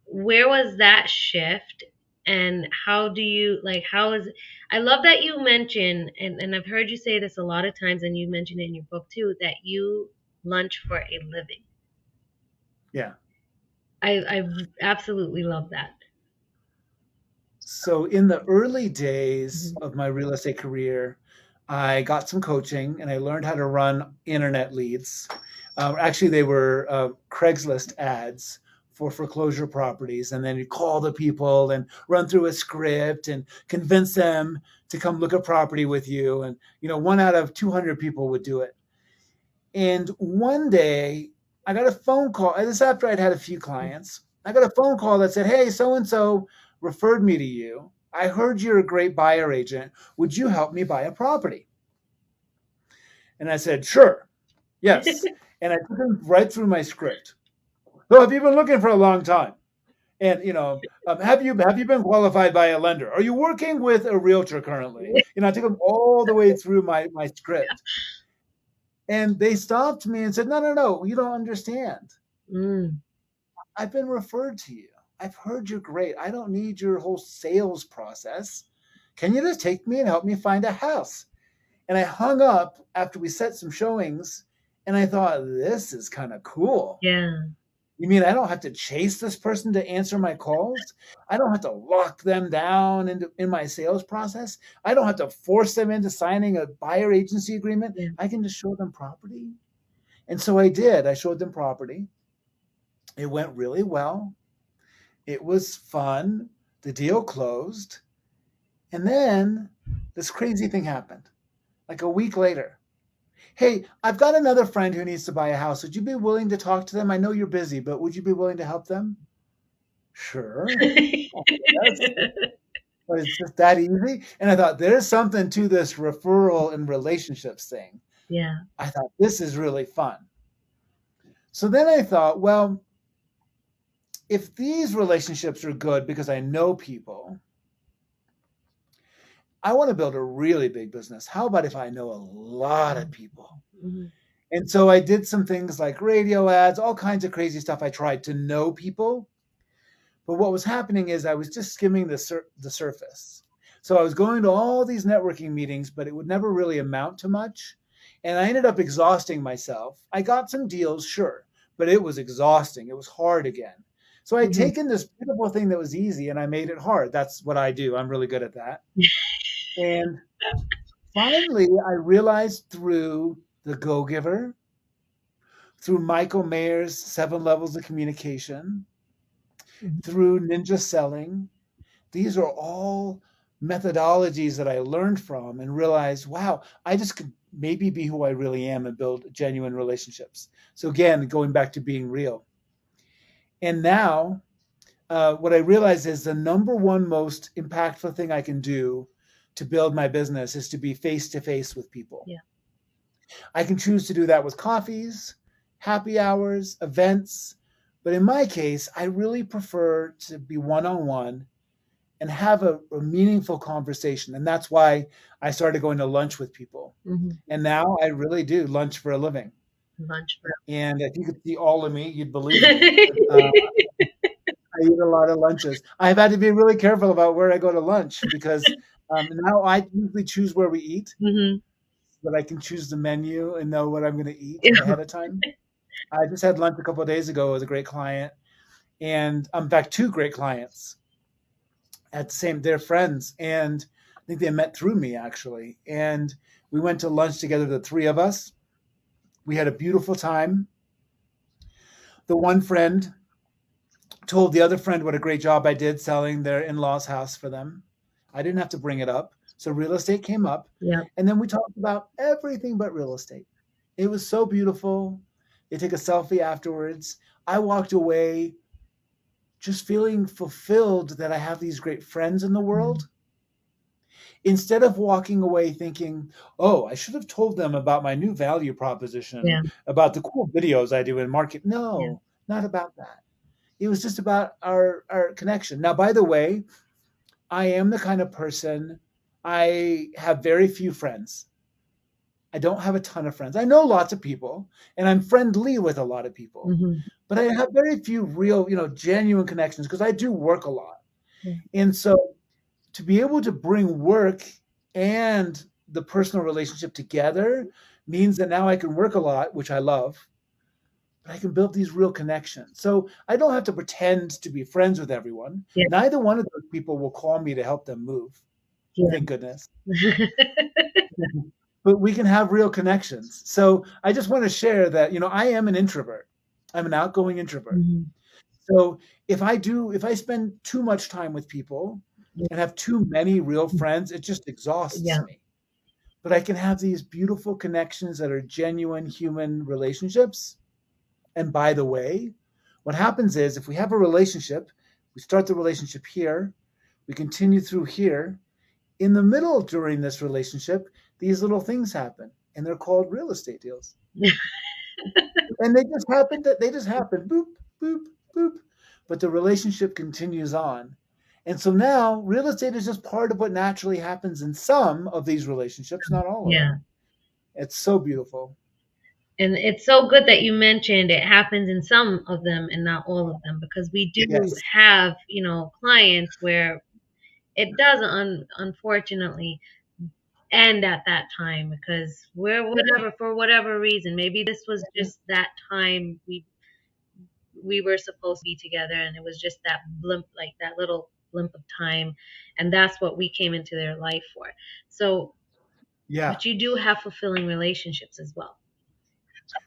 where was that shift, and how do you like how is I love that you mention, and I've heard you say this a lot of times, and you mentioned it in your book too, that you lunch for a living. Yeah. I absolutely love that. So in the early days Mhm. of my real estate career, I got some coaching and I learned how to run internet leads. Actually, they were Craigslist ads for foreclosure properties. And then you call the people and run through a script and convince them to come look at property with you. And, one out of 200 people would do it. And one day I got a phone call. This after I'd had a few clients. I got a phone call that said, "Hey, so and so referred me to you. I heard you're a great buyer agent. Would you help me buy a property?" And I said, "Sure, yes." And I took him right through my script. "So have you been looking for a long time? And have you been qualified by a lender? Are you working with a realtor currently?" I took him all the way through my script. And they stopped me and said, "No, no, no, you don't understand. Mm, I've been referred to you. I've heard you're great. I don't need your whole sales process. Can you just take me and help me find a house?" And I hung up after we set some showings and I thought, this is kind of cool. yeah, You mean I don't have to chase this person to answer my calls? I don't have to lock them down in my sales process. I don't have to force them into signing a buyer agency agreement. yeah, I can just show them property. And so I did. I showed them property. It went really well. It was fun. The deal closed. And then this crazy thing happened. Like a week later. "Hey, I've got another friend who needs to buy a house. Would you be willing to talk to them? I know you're busy, but would you be willing to help them?" "Sure." "Oh, yes." But it's just that easy. And I thought, there's something to this referral and relationships thing. yeah. I thought, this is really fun. So then I thought, well, if these relationships are good because I know people, I want to build a really big business. How about if I know a lot of people? Mhm. And so I did some things like radio ads, all kinds of crazy stuff. I tried to know people. But what was happening is I was just skimming the surface. So I was going to all these networking meetings, but it would never really amount to much. And I ended up exhausting myself. I got some deals, sure, but it was exhausting. It was hard again. So I had Mhm. taken this beautiful thing that was easy and I made it hard. That's what I do. I'm really good at that. And finally, I realized through The Go Giver, through Michael Mayer's 7 Levels of Communication, Mhm. through Ninja Selling, these are all methodologies that I learned from and realized, wow, I just could maybe be who I really am and build genuine relationships. So again, going back to being real. And now, what I realize is the number one most impactful thing I can do to build my business is to be face to face with people. Yeah. I can choose to do that with coffees, happy hours, events. But in my case, I really prefer to be one on one and have a meaningful conversation. And that's why I started going to lunch with people. Mhm. And now I really do lunch for a living. Lunch for And if you could see all of me, you'd believe me. Uh, I eat a lot of lunches. I've had to be really careful about where I go to lunch because now I usually choose where we eat, Mhm. so that I can choose the menu and know what I'm going to eat ahead of time. I just had lunch a couple of days ago with a great client, and in fact, two great clients at the same. They're friends, and I think they met through me actually. And we went to lunch together, the three of us. We had a beautiful time. The one friend told the other friend what a great job I did selling their in-laws house for them. I didn't have to bring it up. So real estate came up, Yeah. and then we talked about everything but real estate. It was so beautiful. They took a selfie afterwards. I walked away just feeling fulfilled that I have these great friends in the Mhm. world, instead of walking away thinking, "Oh, I should have told them about my new value proposition, Yeah. about the cool videos I do in market." Yeah. No, not about that. It was just about our connection. Now, by the way, I am the kind of person, I have very few friends. I don't have a ton of friends. I know lots of people and I'm friendly with a lot of people, Hmm. but I have very few real, genuine connections because I do work a lot. Yeah. And so to be able to bring work and the personal relationship together means that now I can work a lot, which I love, but I can build these real connections. So I don't have to pretend to be friends with everyone. Yeah. Neither one of those people will call me to help them move. Yeah. Thank goodness. But we can have real connections. So I just want to share that, I am an introvert. I'm an outgoing introvert. Hmm. So if I spend too much time with people and have too many real friends, it just exhausts Yeah. me. But I can have these beautiful connections that are genuine human relationships. And by the way, what happens is if we have a relationship, we start the relationship here, we continue through here. In the middle during this relationship, these little things happen, and they're called real estate deals. And they just happen, boop, boop, boop. But the relationship continues on. And so now real estate is just part of what naturally happens in some of these relationships, not all of Yeah. them. It's so beautiful. And it's so good that you mentioned it happens in some of them and not all of them, because we do Yes. have, clients where it does unfortunately end at that time because we're whatever for whatever reason. Maybe this was just that time we were supposed to be together and it was just that blimp, like that little blimp of time, and that's what we came into their life for. So, Yeah. but you do have fulfilling relationships as well.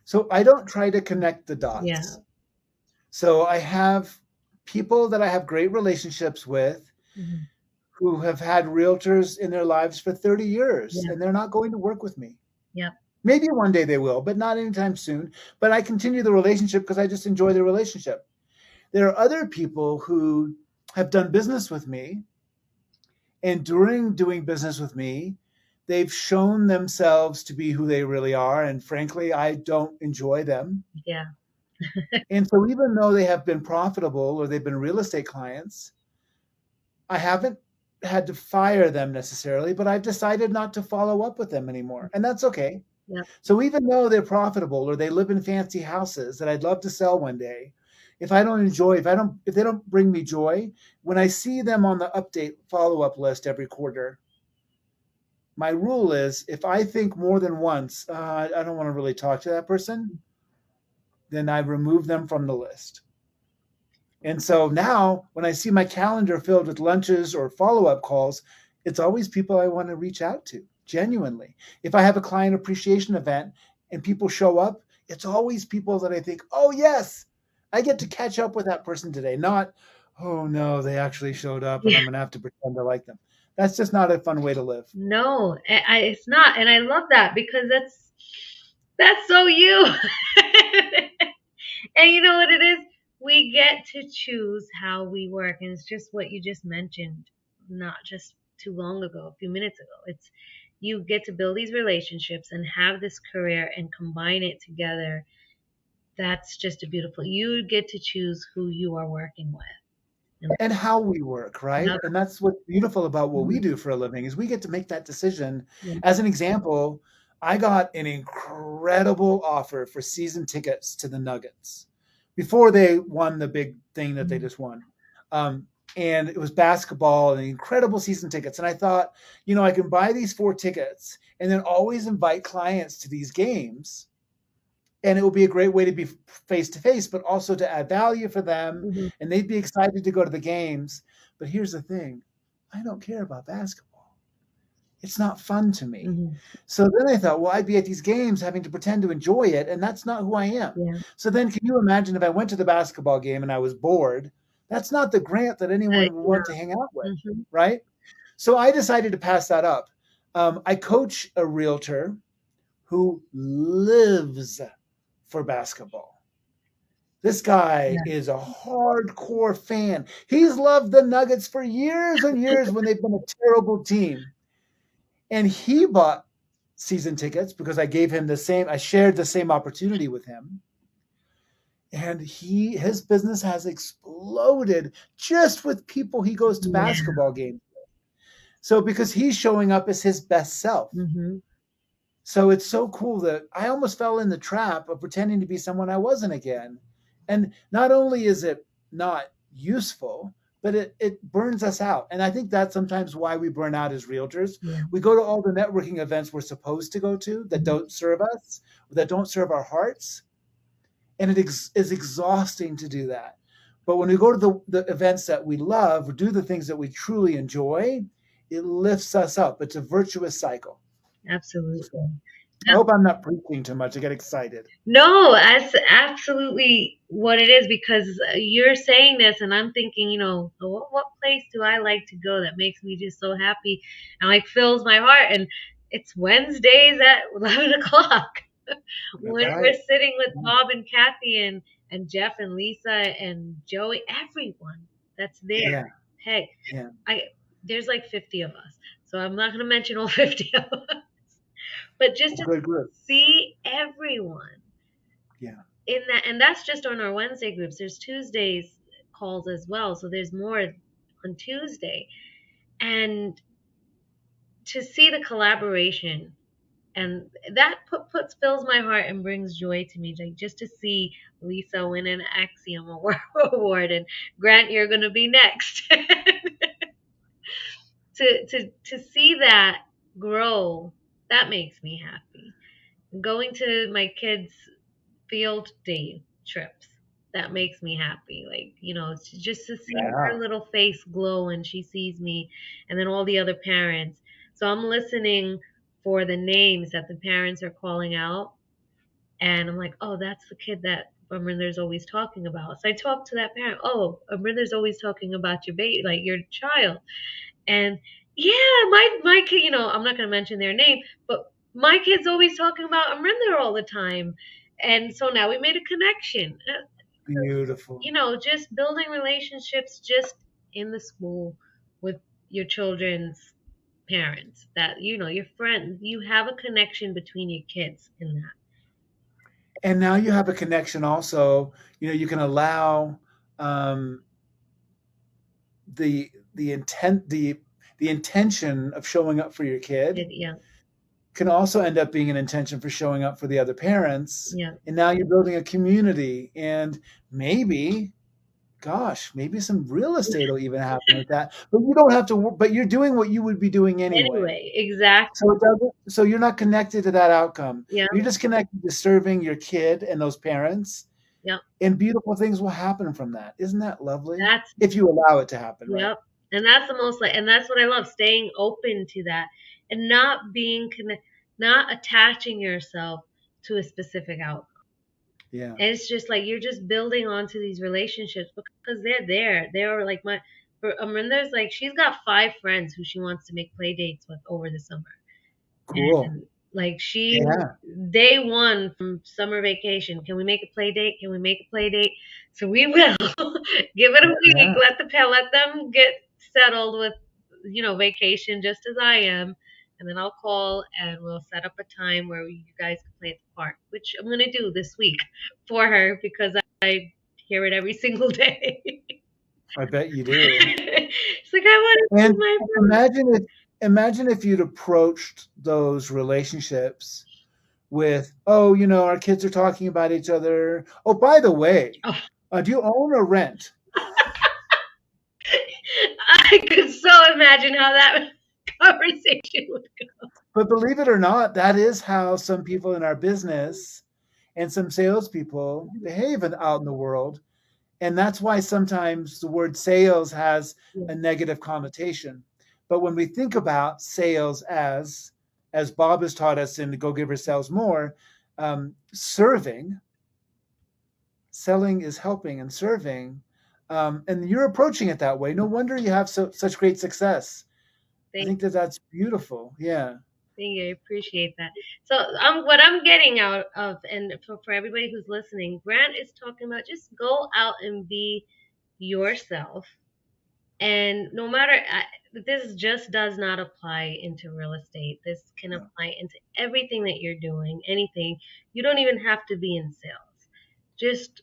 So I don't try to connect the Yeah. dots. So I have people that I have great relationships with Hmm. who have had realtors in their lives for 30 years Yeah. and they're not going to work with me. Yeah. Maybe one day they will, but not anytime soon. But I continue the relationship because I just enjoy the relationship. There are other people who have done business with me, and during doing business with me, they've shown themselves to be who they really are. And frankly, I don't enjoy them. Yeah. And so, even though they have been profitable or they've been real estate clients, I haven't had to fire them necessarily, but I've decided not to follow up with them anymore. And that's okay. Yeah. So even though they're profitable or they live in fancy houses that I'd love to sell one day, if they don't bring me joy, when I see them on the update follow-up list every quarter, my rule is if I think more than once, I don't want to really talk to that person, then I remove them from the list. And so now when I see my calendar filled with lunches or follow-up calls, it's always people I want to reach out to, genuinely. If I have a client appreciation event and people show up, it's always people that I think, oh, yes, I get to catch up with that person today. Not, oh, no, they actually showed up and Yeah. I'm going to have to pretend to like them. That's just not a fun way to live. No, it's not, and I love that because that's so you. And you know what it is? We get to choose how we work, and it's just what you just mentioned, not just too long ago, a few minutes ago. It's you get to build these relationships and have this career and combine it together. That's just a beautiful. You get to choose who you are working with. And And how we work, right? yep. And that's what's beautiful about what we Mhm. do for a living is we get to make that decision. Yeah. As an example, I got an incredible offer for season tickets to the Nuggets before they won the big thing that they Mhm. just won. Um, and it was basketball and incredible season tickets. And I thought, I can buy these 4 tickets and then always invite clients to these games, and it will be a great way to be face to face, but also to add value for them. Mhm. And they'd be excited to go to the games. But here's the thing, I don't care about basketball. It's not fun to me. Mhm. So then I thought, well, I'd be at these games having to pretend to enjoy it. And that's not who I am. Yeah. So then can you imagine if I went to the basketball game and I was bored? That's not the Grant that anyone would want to hang out with. Yeah. Mhm. Right. So I decided to pass that up. I coach a realtor who lives for basketball. This guy Yeah. is a hardcore fan. He's loved the Nuggets for years and years when they've been a terrible team. And he bought season tickets because I shared the same opportunity with him. And his business has exploded just with people he goes to Yeah. basketball games. So because he's showing up as his best self. Mm-hmm. So it's so cool that I almost fell in the trap of pretending to be someone I wasn't again. And not only is it not useful, but it burns us out. And I think that's sometimes why we burn out as realtors. Yeah. We go to all the networking events we're supposed to go to that Mhm. don't serve us, that don't serve our hearts. And is exhausting to do that. But when we go to the events that we love, or do the things that we truly enjoy, it lifts us up. It's a virtuous cycle. So Absolutely. I hope I'm not preaching too much. I get excited. No, that's absolutely what it is because you're saying this, and I'm thinking, what place do I like to go that makes me just so happy and like fills my heart? And it's Wednesdays at 11 o'clock when we're Right. sitting with Bob and Kathy and Jeff and Lisa and Joey, everyone that's there. Yeah. Hey, Yeah. I there's like 50 of us, so I'm not going to mention all 50 of us, but just to Good group. see everyone Yeah. in that, and that's just on our Wednesday groups. There's Tuesdays calls as well, so there's more on Tuesday, and to see the collaboration and that puts fills my heart and brings joy to me, like just to see Lisa win an Axiom award and Grant, you're gonna be next. To see that grow, that makes me happy. Going to my kids' field day trips, that makes me happy. Like, it's just to see Yeah. her little face glow when she sees me, and then all the other parents. So I'm listening for the names that the parents are calling out, and I'm like, oh, that's the kid that Amrinder's always talking about. So I talk to that parent. Oh, Amrinder's always talking about your baby, like your child. And yeah, my kid, I'm not going to mention their name, but my kid's always talking about Amrinder all the time. And so now we made a connection. Beautiful. Just building relationships just in the school with your children's parents, that, your friends, you have a connection between your kids in that. And now you have a connection also. You can allow um, the intention of showing up for your kid Yeah, can also end up being an intention for showing up for the other parents. yeah. And now you're building a community, and maybe, gosh, maybe some real estate will even happen with that. But you don't have to. But you're doing what you would be doing anyway. Anyway, exactly. So it doesn't. So you're not connected to that outcome. Yeah, You're just connected to serving your kid and those parents, yeah. and beautiful things will happen from that. Isn't that lovely? That's If you allow it to happen, right? Yep. And that's the most like, and that's what I love, staying open to that and not not attaching yourself to a specific outcome. Yeah. And it's just like you're just building onto these relationships because they're there. They're like for Amanda's like she's got 5 friends who she wants to make play dates with over the summer. Cool. And like Yeah. day one from summer vacation, can we make a play date? Can we make a play date? So we will give it a week. Yeah. Let them get settled with, vacation just as I am, and then I'll call and we'll set up a time where you guys can play at the park, which I'm gonna do this week for her because I hear it every single day. I bet you do. It's like I want to see And my imagine if you'd approached those relationships with, oh, our kids are talking about each other. Oh, by the way, friends. do you own or rent? I could so imagine how that conversation would go. But believe it or not, that is how some people in our business and some salespeople behave out in the world. And that's why sometimes the word sales has Yeah, a negative connotation. But when we think about sales as Bob has taught us in Go Giver Sells More, serving, selling is helping and serving. And you're approaching it that way. No wonder you have such great success. I thank think that that's beautiful. Yeah. thank you. I appreciate that. So what I'm getting out of, and for everybody who's listening, Grant is talking about just go out and be yourself. And no matter, this just does not apply into real estate. This can Yeah. apply into everything that you're doing, anything. You don't even have to be in sales. Just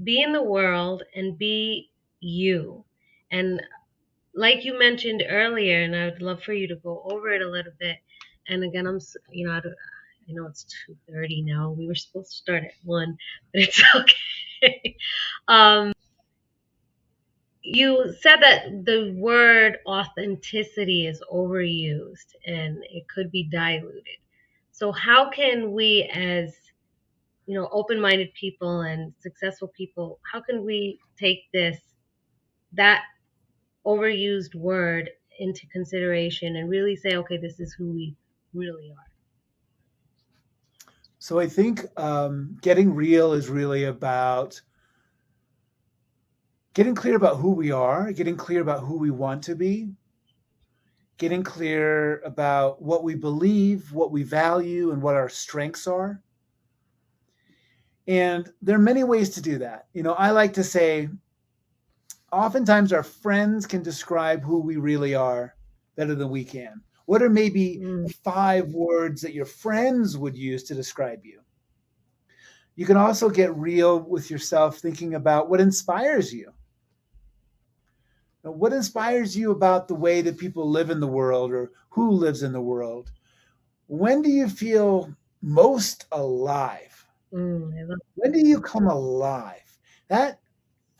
be in the world and be you. And like you mentioned earlier, and I would love for you to go over it a little bit. And again, I know it's 2:30 now. We were supposed to start at 1, but it's okay. Um, you said that the word authenticity is overused and it could be diluted. So how can we, as open-minded people and successful people, how can we take that overused word into consideration and really say, okay, this is who we really are? So I think getting real is really about getting clear about who we are, getting clear about who we want to be, getting clear about what we believe, what we value, and what our strengths are. And there are many ways to do that. I like to say, oftentimes our friends can describe who we really are better than we can. What are maybe Mm, 5 words that your friends would use to describe you? You can also get real with yourself, thinking about what inspires you. Now, what inspires you about the way that people live in the world or who lives in the world? When do you feel most alive? I love. When do you come alive? That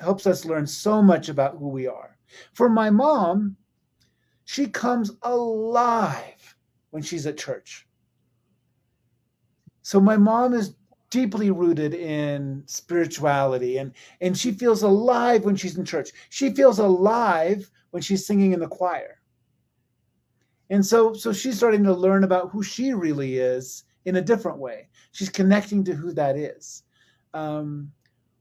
helps us learn so much about who we are. For my mom, she comes alive when she's at church. So my mom is deeply rooted in spirituality, and she feels alive when she's in church. She feels alive when she's singing in the choir. And so she's starting to learn about who she really is in a different way. She's connecting to who that is. Um,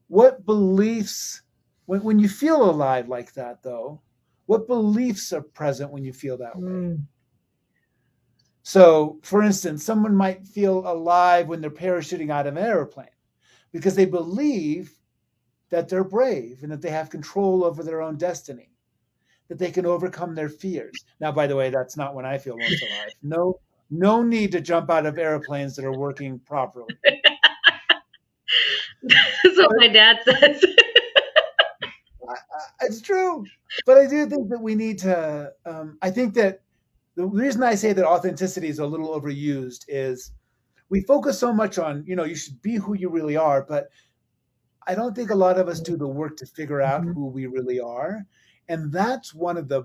what beliefs, when you feel alive like that, though, what beliefs are present when you feel that way? Mm, So, for instance, someone might feel alive when they're parachuting out of an airplane because they believe that they're brave and that they have control over their own destiny, that they can overcome their fears. Now, by the way, that's not when I feel most alive. No, no need to jump out of airplanes that are working properly. that's what But my dad says. it's true. But I do think that we need to. I think that the reason I say that authenticity is a little overused is we focus so much on, you should be who you really are, but I don't think a lot of us do the work to figure out Mhm. who we really are. And that's one of the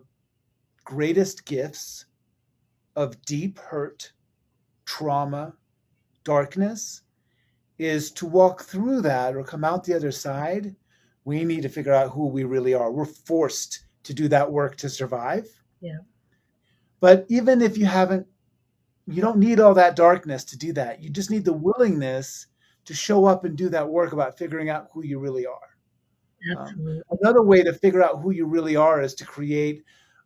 greatest gifts of deep hurt, trauma, darkness, is to walk through that or come out the other side. We need to figure out who we really are. We're forced to do that work to survive. Yeah. But even if you don't need all that darkness to do that. You just need the willingness to show up and do that work about figuring out who you really are. Absolutely. Another way to figure out who you really are is to create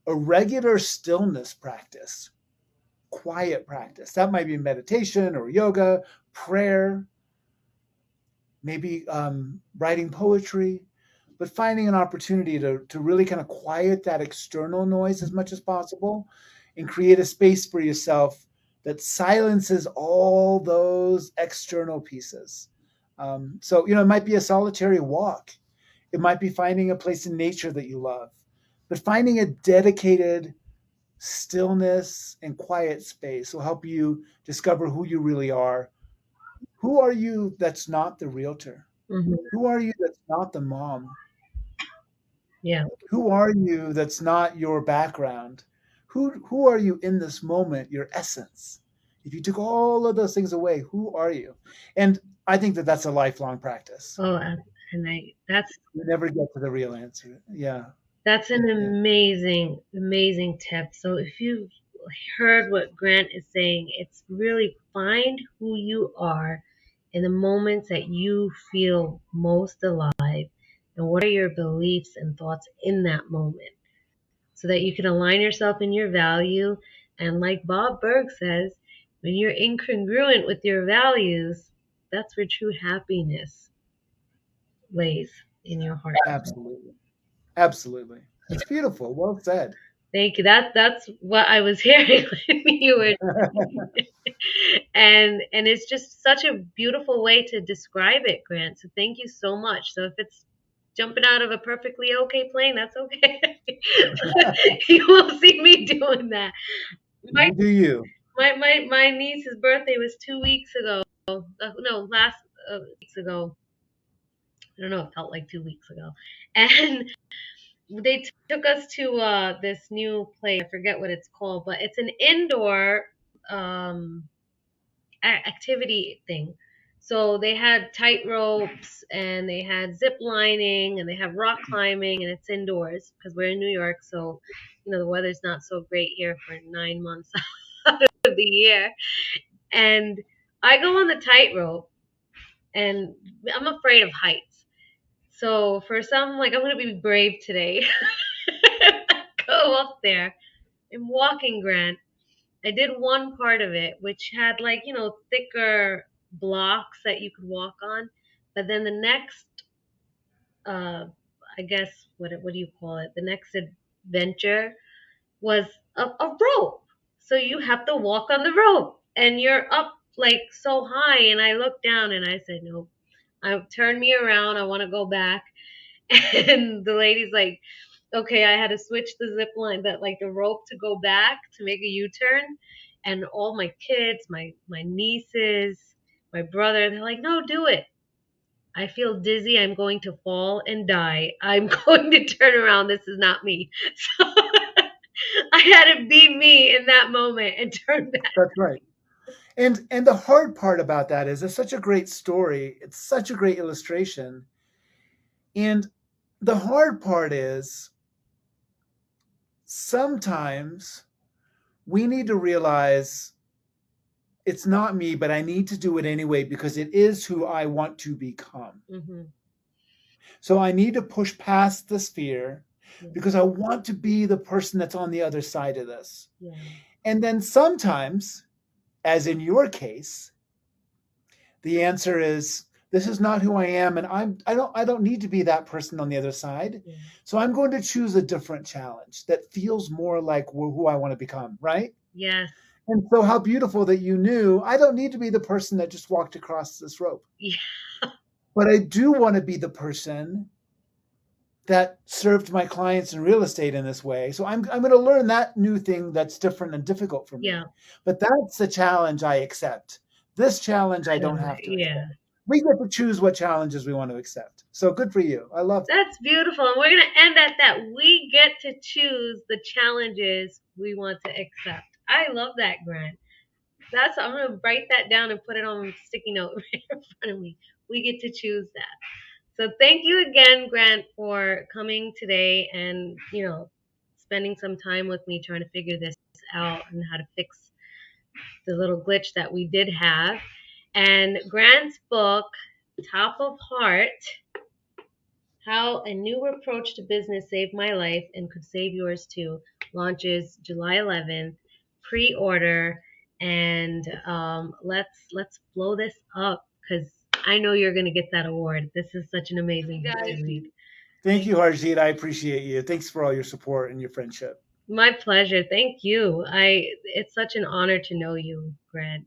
a regular stillness practice, quiet practice. That might be meditation or yoga, prayer, maybe writing poetry, but finding an opportunity to really kind of quiet that external noise as much as possible and create a space for yourself that silences all those external pieces. So, it might be a solitary walk. It might be finding a place in nature that you love, but finding a dedicated stillness and quiet space will help you discover who you really are. Who are you that's not the realtor? Hmm. Who are you that's not the mom? Yeah. Who are you that's not your background? Who are you in this moment, your essence? If you took all of those things away, who are you? And I think that that's a lifelong practice. Oh, and that's You never get to the real answer. Yeah, that's an yeah, amazing, amazing tip. So if you've heard what Grant is saying, it's really find who you are in the moments that you feel most alive, and what are your beliefs and thoughts in that moment, so that you can align yourself in your value. And like Bob Berg says, when you're incongruent with your values, that's where true happiness lays in your heart. absolutely, absolutely. That's beautiful. Well said. Thank you. That's what I was hearing when you were, and it's just such a beautiful way to describe it, Grant. So thank you so much. So if it's jumping out of a perfectly okay plane, that's okay. You won't see me doing that. My You do you. my niece's birthday was 2 weeks ago. No, last weeks ago. I don't know. It felt like 2 weeks ago, and they took us to this new place. I forget what it's called, but it's an indoor um, activity thing. So they had tight ropes and they had zip lining and they have rock climbing and it's indoors because we're in New York, so the weather's not so great here for 9 months of the year. And I go on the tightrope and I'm afraid of heights. So for some, like, I'm gonna be brave today. Go up there and walking, Grant. I did one part of it, which had, like, thicker blocks that you could walk on. But then the next, uh, I guess, what do you call it? The next adventure was a rope. So you have to walk on the rope, and you're up like so high. And I looked down and I said, nope. I turned me around. I want to go back. And the lady's like, okay, I had to switch the zip line, that like the rope to go back to make a U-turn. And all my kids, my nieces, my brother, they're like, no, do it. I feel dizzy. I'm going to fall and die. I'm going to turn around. This is not me. So I had to be me in that moment and turn back. That's right. And the hard part about that is it's such a great story. It's such a great illustration. And the hard part is sometimes we need to realize it's not me, but I need to do it anyway because it is who I want to become. Mm-hmm. So I need to push past this fear Yeah. because I want to be the person that's on the other side of this. Yeah. And then sometimes, as in your case, the answer is this is not who I am, and I don't need to be that person on the other side. Yeah. So I'm going to choose a different challenge that feels more like who I want to become, right? Yes. And so how beautiful that you knew I don't need to be the person that just walked across this rope. Yeah. But I do want to be the person that served my clients in real estate in this way. So I'm going to learn that new thing that's different and difficult for Yeah. me. But that's the challenge I accept. This challenge I don't have to accept. Yeah. We get to choose what challenges we want to accept. So good for you. I love that. That's beautiful. And we're going to end at that. We get to choose the challenges we want to accept. I love that, Grant. I'm going to write that down and put it on a sticky note right in front of me. We get to choose that. So thank you again, Grant, for coming today and, spending some time with me trying to figure this out and how to fix the little glitch that we did have. And Grant's book, Top of Heart, How a New Approach to Business Saved My Life and Could Save Yours Too, launches July 11th. Pre-order, and let's blow this up because I know you're gonna get that award. This is such an amazing book to read. Thank you, Harjeet. I appreciate you. Thanks for all your support and your friendship. My pleasure. Thank you. It's such an honor to know you, Grant.